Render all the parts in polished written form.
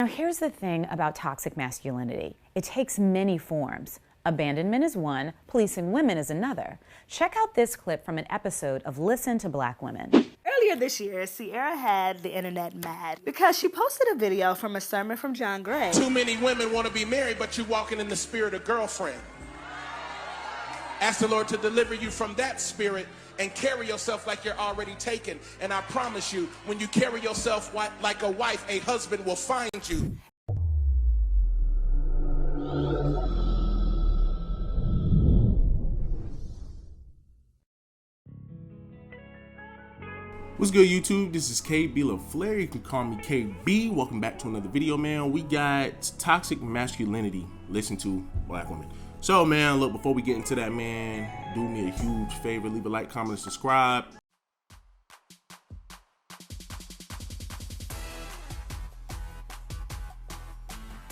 Now here's the thing about toxic masculinity. It takes many forms. Abandonment is one, policing women is another. Check out this clip from an episode of Listen to Black Women. Earlier this year, Sierra had the internet mad because she posted a video from a sermon from John Gray. Too many women want to be married, but you're walking in the spirit of girlfriend. Ask the Lord to deliver you from that spirit and carry yourself like you're already taken. And I promise you, when you carry yourself like a wife, a husband will find you. What's good, YouTube? This is KB LaFleur. You can call me KB. Welcome back to another video, man. We got toxic masculinity. Listen to Black women. So, man, look, before we get into that, man, do me a huge favor. Leave a like, comment, and subscribe.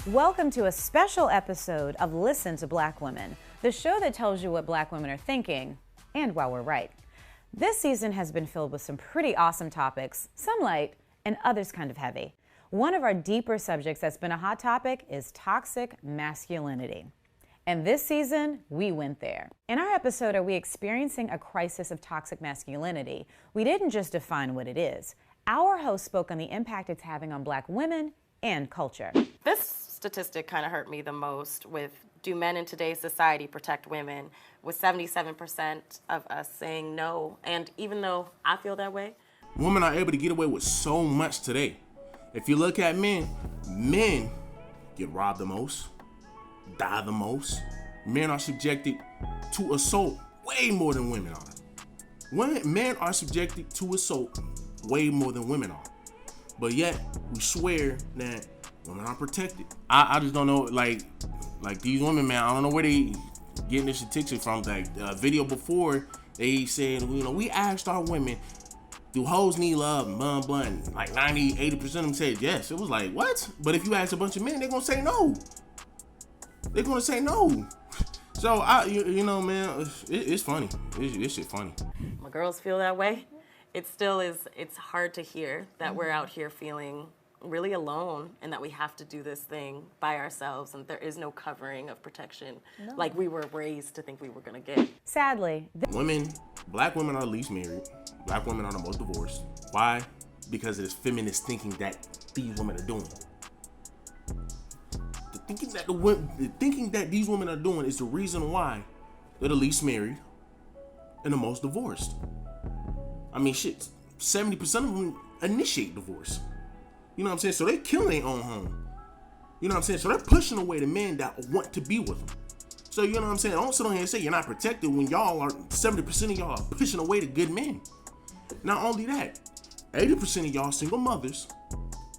Welcome to a special episode of Listen to Black Women, the show that tells you what Black women are thinking and why we're right. This season has been filled with some pretty awesome topics, some light and others kind of heavy. One of our deeper subjects that's been a hot topic is toxic masculinity. And this season, we went there. In our episode, Are We Experiencing a Crisis of Toxic Masculinity? We didn't just define what it is. Our host spoke on the impact it's having on Black women and culture. This statistic kind of hurt me the most with, do men in today's society protect women? With 77% of us saying no, and even though I feel that way. Women are able to get away with so much today. If you look at men get robbed the most, die the most. Men are subjected to assault way more than women are. Men are subjected to assault way more than women are. But yet, we swear that women are protected. I just don't know, like these women, man, I don't know where they getting this statistic from. Like, a video before, they said, we asked our women, do hoes need love? And blah, blah. And like 80% of them said yes. It was like, what? But if you ask a bunch of men, they're going to say no. They're going to say no. So, man, it's funny. It's shit funny. My girls feel that way. It still is, it's hard to hear that we're out here feeling really alone and that we have to do this thing by ourselves and there is no covering of protection like we were raised to think we were going to get. Sadly, Black women are least married. Black women are the most divorced. Why? Because of this feminist thinking that these women are doing. The thinking that these women are doing is the reason why they're the least married and the most divorced. I mean, shit, 70% of them initiate divorce. You know what I'm saying? So they killing their own home. You know what I'm saying? So they're pushing away the men that want to be with them. So you know what I'm saying? Don't sit on here and say you're not protected when y'all are, 70% of y'all are pushing away the good men. Not only that, 80% of y'all single mothers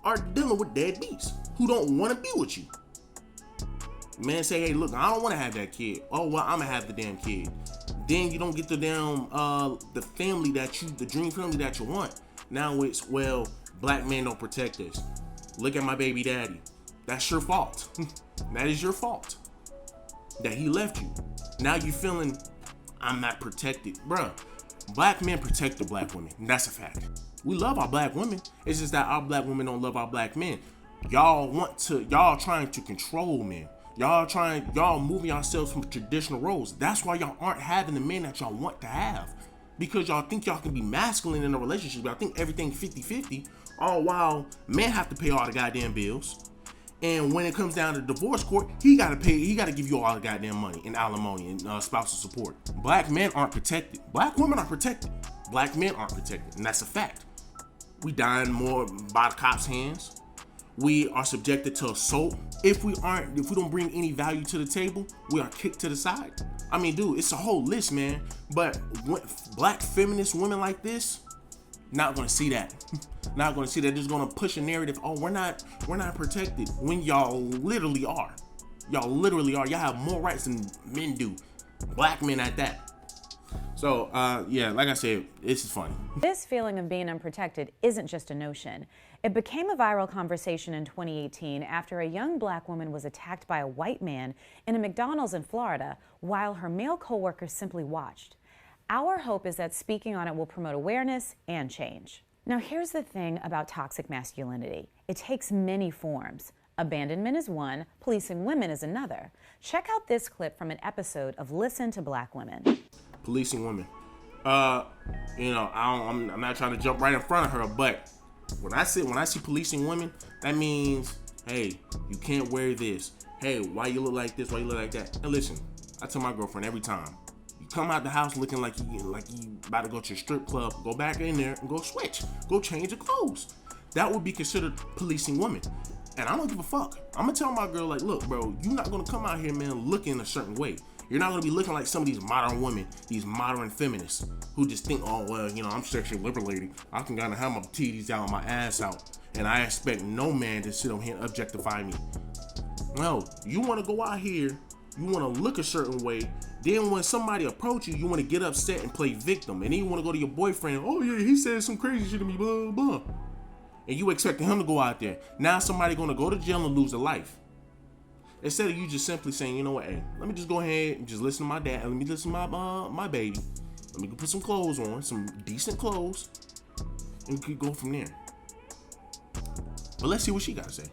are dealing with deadbeats who don't want to be with you. Man say, hey, look, I don't want to have that kid. Oh, well, I'm going to have the damn kid. Then you don't get the damn, the family the dream family that you want. Now it's, well, Black men don't protect us. Look at my baby daddy. That's your fault. That is your fault. That he left you. Now you feeling, I'm not protected. Bruh, Black men protect the Black women. And that's a fact. We love our Black women. It's just that our Black women don't love our Black men. Y'all trying to control men. Y'all moving yourselves from traditional roles. That's why y'all aren't having the men that y'all want to have. Because y'all think y'all can be masculine in a relationship. Y'all think everything 50-50. All while men have to pay all the goddamn bills. And when it comes down to divorce court, he gotta give you all the goddamn money in alimony and spousal support. Black men aren't protected. Black women are protected. Black men aren't protected. And that's a fact. We dying more by the cops' hands. We are subjected to assault. If we don't bring any value to the table, we are kicked to the side. I mean, dude, it's a whole list, man. But Black feminist women like this, not gonna see that. Not gonna see that. Just gonna push a narrative. Oh, we're not protected. When y'all literally are. Y'all literally are. Y'all have more rights than men do. Black men at that. So, yeah, like I said, this is funny. This feeling of being unprotected isn't just a notion. It became a viral conversation in 2018 after a young Black woman was attacked by a white man in a McDonald's in Florida while her male coworkers simply watched. Our hope is that speaking on it will promote awareness and change. Now, here's the thing about toxic masculinity. It takes many forms. Abandonment is one, policing women is another. Check out this clip from an episode of Listen to Black Women. Policing women. I'm not trying to jump right in front of her, but when I see policing women, that means, hey, you can't wear this. Hey, why you look like this? Why you look like that? And listen, I tell my girlfriend every time, you come out the house looking like you about to go to a strip club, go back in there and go switch, go change your clothes. That would be considered policing women. And I don't give a fuck. I'm gonna tell my girl, like, look, bro, you're not gonna come out here, man, looking a certain way. You're not gonna be looking like some of these modern women, these modern feminists who just think, oh, well, I'm sexually liberated. I can kind of have my titties out, my ass out, and I expect no man to sit on here and objectify me. No, you wanna go out here, you wanna look a certain way, then when somebody approach you, you wanna get upset and play victim, and then you wanna go to your boyfriend, oh yeah, he said some crazy shit to me, blah, blah. And you expecting him to go out there. Now somebody gonna go to jail and lose their life. Instead of you just simply saying, you know what, hey, let me just go ahead and just listen to my dad, and let me listen to my baby. Let me go put some clothes on, some decent clothes, and we could go from there. But let's see what she gotta say.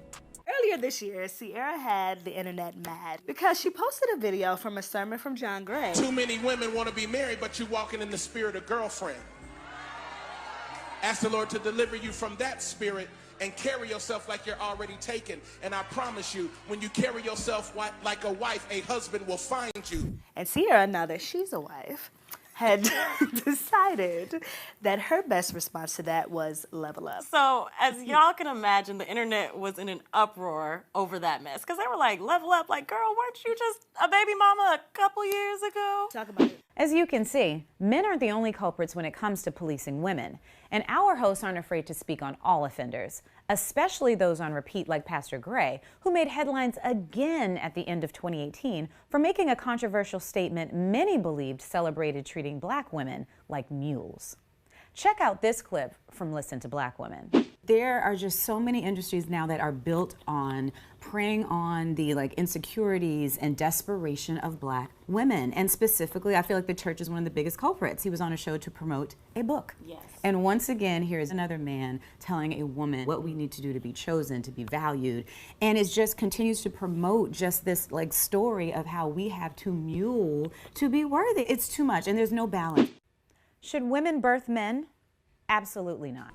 Earlier this year, Sierra had the internet mad because she posted a video from a sermon from John Gray. Too many women want to be married, but you're walking in the spirit of girlfriend. Ask the Lord to deliver you from that spirit and carry yourself like you're already taken. And I promise you, when you carry yourself like a wife, a husband will find you. And Sierra, now that she's a wife, had decided that her best response to that was level up. So, as y'all can imagine, the internet was in an uproar over that mess. Because they were like, level up, like, girl, weren't you just a baby mama a couple years ago? Talk about it. As you can see, men aren't the only culprits when it comes to policing women, and our hosts aren't afraid to speak on all offenders, especially those on repeat like Pastor Gray, who made headlines again at the end of 2018 for making a controversial statement many believed celebrated treating black women like mules. Check out this clip from Listen to Black Women. There are just so many industries now that are built on preying on the insecurities and desperation of black women. And specifically, I feel like the church is one of the biggest culprits. He was on a show to promote a book. Yes. And once again, here's another man telling a woman what we need to do to be chosen, to be valued. And it just continues to promote just this story of how we have to mule to be worthy. It's too much, and there's no balance. Should women birth men? Absolutely not.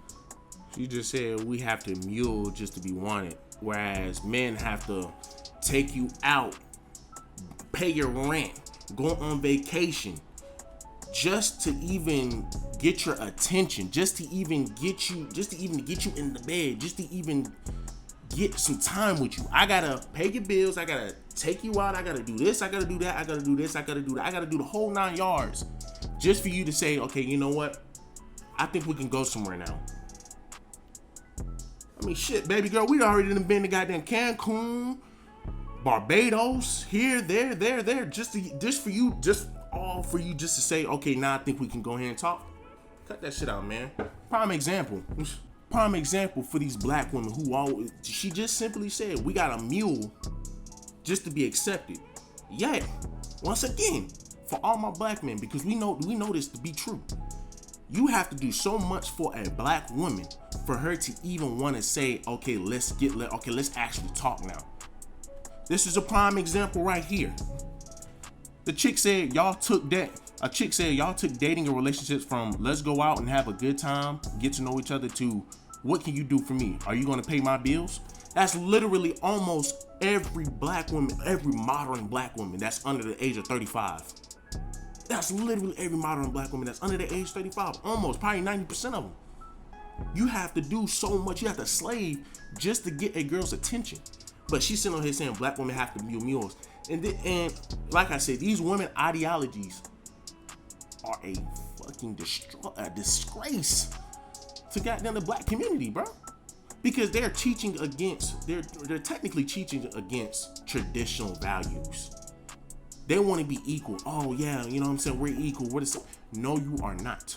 She just said we have to mule just to be wanted, whereas men have to take you out, pay your rent, go on vacation, just to even get your attention, just to even get you in the bed, just to even get some time with you. I gotta pay your bills, I gotta take you out, I gotta do this, I gotta do that, I gotta do this, I gotta do that, I gotta do the whole 9 yards, just for you to say, okay, you know what? I think we can go somewhere now. I mean, shit, baby girl, we already done been to goddamn Cancun, Barbados, here, there, just for you to say, okay, now I think we can go ahead and talk. Cut that shit out, man. Prime example for these black women who she just simply said, we got a mule just to be accepted. Yet, once again, for all my black men, because we know this to be true, you have to do so much for a black woman for her to even want to say, okay, let's actually talk now. This is a prime example right here. The chick said y'all took dating and relationships from let's go out and have a good time, get to know each other, to what can you do for me? Are you going to pay my bills? That's literally almost every black woman, every modern black woman that's under the age of 35. That's literally every modern black woman that's under the age 35. Almost, probably 90% of them. You have to do so much. You have to slave just to get a girl's attention. But she's sitting on here saying black women have to mule mules. And like I said, these women ideologies are a fucking disgrace to goddamn the black community, bro. Because they're technically teaching against traditional values. They want to be equal. Oh yeah, you know what I'm saying? We're equal. No, you are not.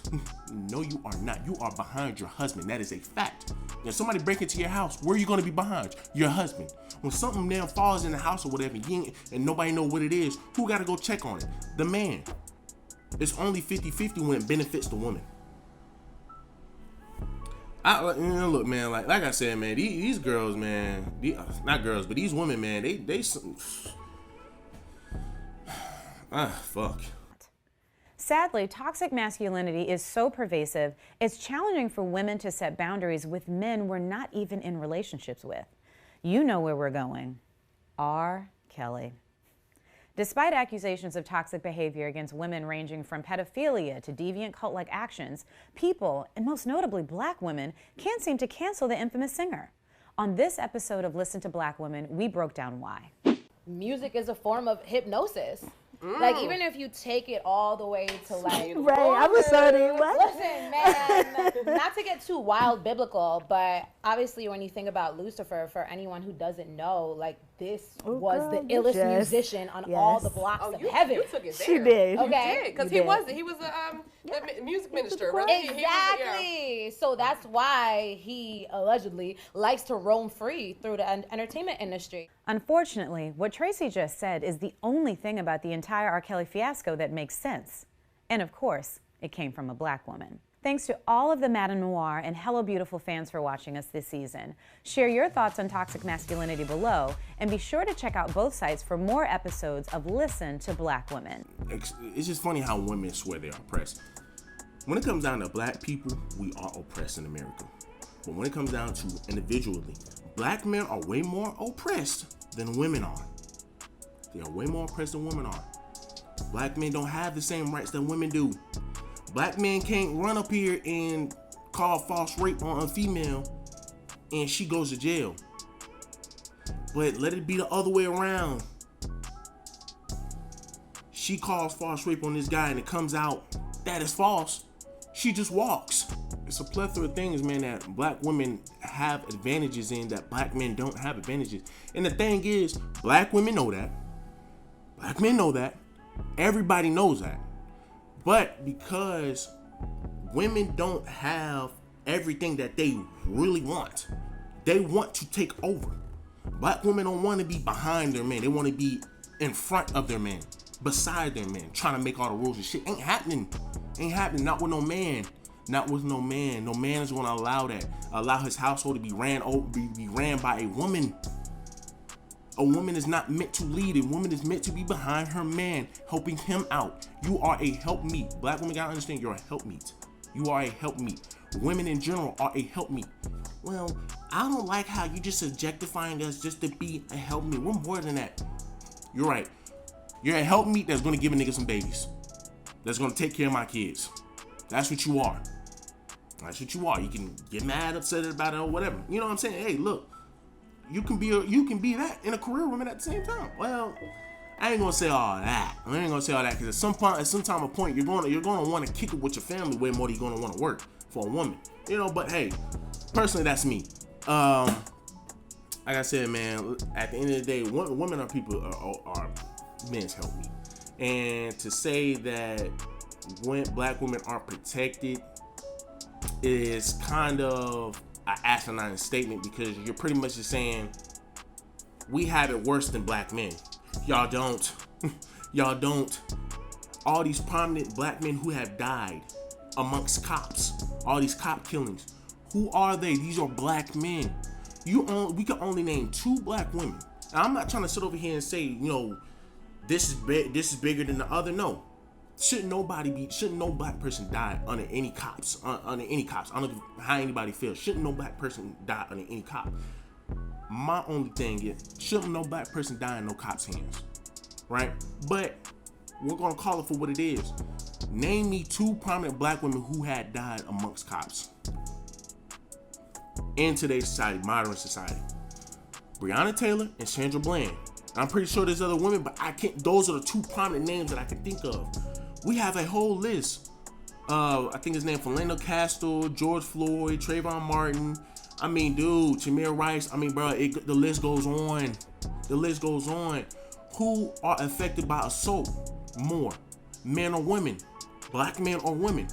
No, you are not. You are behind your husband. That is a fact. If somebody break into your house, where are you going to be behind? Your husband. When something now falls in the house or whatever, and nobody know what it is, who got to go check on it? The man. It's only 50-50 when it benefits the woman. Look, man, like I said, man, these girls, man, not girls, but these women, man, fuck. Sadly, toxic masculinity is so pervasive, it's challenging for women to set boundaries with men we're not even in relationships with. You know where we're going. R. Kelly. Despite accusations of toxic behavior against women ranging from pedophilia to deviant cult-like actions, people, and most notably black women, can't seem to cancel the infamous singer. On this episode of Listen to Black Women, we broke down why. Music is a form of hypnosis. Like, even if you take it all the way to, like... Right, I was sorry. What? Listen, man, not to get too wild biblical, but obviously when you think about Lucifer, for anyone who doesn't know, like, this was the illest musician on all the blocks of heaven. You took it there. She did. Okay? Because he was the music minister, right? Exactly. So that's why he allegedly likes to roam free through the entertainment industry. Unfortunately, what Tracy just said is the only thing about the entire R. Kelly fiasco that makes sense. And of course, it came from a black woman. Thanks to all of the Madame Noir and Hello Beautiful fans for watching us this season. Share your thoughts on toxic masculinity below, and be sure to check out both sites for more episodes of Listen to Black Women. It's just funny how women swear they are oppressed. When it comes down to black people, we are oppressed in America. But when it comes down to individually, black men are way more oppressed than women are. They are way more oppressed than women are. Black men don't have the same rights that women do. Black men can't run up here and call false rape on a female and she goes to jail. But let it be the other way around. She calls false rape on this guy and it comes out that is false. She just walks. It's a plethora of things, man, that black women have advantages in that black men don't have advantages. And the thing is, black women know that. Black men know that. Everybody knows that. But because women don't have everything that they really want, they want to take over. Black women don't want to be behind their men. They want to be in front of their men, beside their men, trying to make all the rules and shit. Ain't happening. Not with no man. Not with no man. No man is going to allow that. Allow his household to be ran by a woman. A woman is not meant to lead. A woman is meant to be behind her man, helping him out. You are a helpmeet. Black women gotta understand you're a helpmeet. You are a helpmeet. Women in general are a helpmeet. Well, I don't like how you just objectifying us just to be a helpmeet. We're more than that. You're right. You're a helpmeet that's gonna give a nigga some babies. That's gonna take care of my kids. That's what you are. That's what you are. You can get mad, upset about it, or whatever. You know what I'm saying? Hey, look. You can be that in a career woman at the same time. Well, I ain't gonna say all that. Because at some point you're gonna want to kick it with your family way more than you're gonna want to work for a woman. You know, but hey, personally that's me. Like I said, man, at the end of the day, women are people are men's help me. And to say that when black women aren't protected is kind of an asinine statement, because you're pretty much just saying we have it worse than black men. Y'all don't. Y'all don't. All these prominent black men who have died amongst cops, all these cop killings, who are they? These are black men. We can only name 2 black women. Now, I'm not trying to sit over here and say, you know, this is bigger than the other. No. Shouldn't no black person die under any cops. I don't know how anybody feels. Shouldn't no black person die under any cop. My only thing is, shouldn't no black person die in no cop's hands, right? But we're gonna call it for what it is. Name me 2 prominent black women who had died amongst cops in today's society, modern society. Breonna Taylor and Sandra Bland. I'm pretty sure there's other women, but I can't. Those are the 2 prominent names that I can think of. We have a whole list. I think his name Philando Castile, George Floyd, Trayvon Martin. I mean, dude, Tamir Rice. I mean, bro, the list goes on. The list goes on. Who are affected by assault more? Men or women? Black men or women?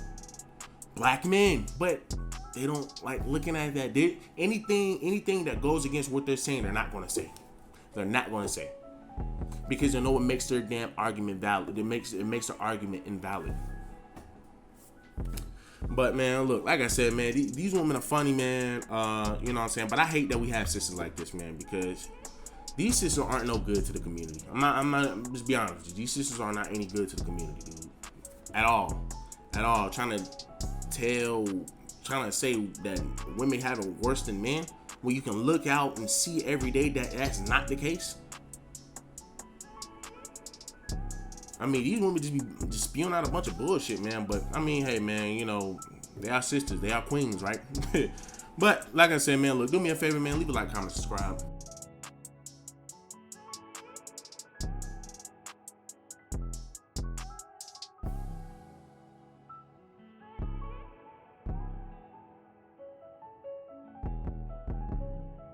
Black men. But they don't like looking at that. Anything that goes against what they're saying, they're not going to say. They're not going to say. Because they know it makes their damn argument valid. It makes their argument invalid. But man, look, like I said, man, these women are funny, man. You know what I'm saying? But I hate that we have sisters like this, man, because these sisters aren't no good to the community. I'm not, just be honest with you. These sisters are not any good to the community, dude. At all. Trying to say that women have it worse than men, when you can look out and see every day that that's not the case. I mean, these women just be spewing out a bunch of bullshit, man. But I mean, hey, man, you know, they are sisters, they are queens, right? But like I said, man, look, do me a favor, man, leave a like, comment, subscribe.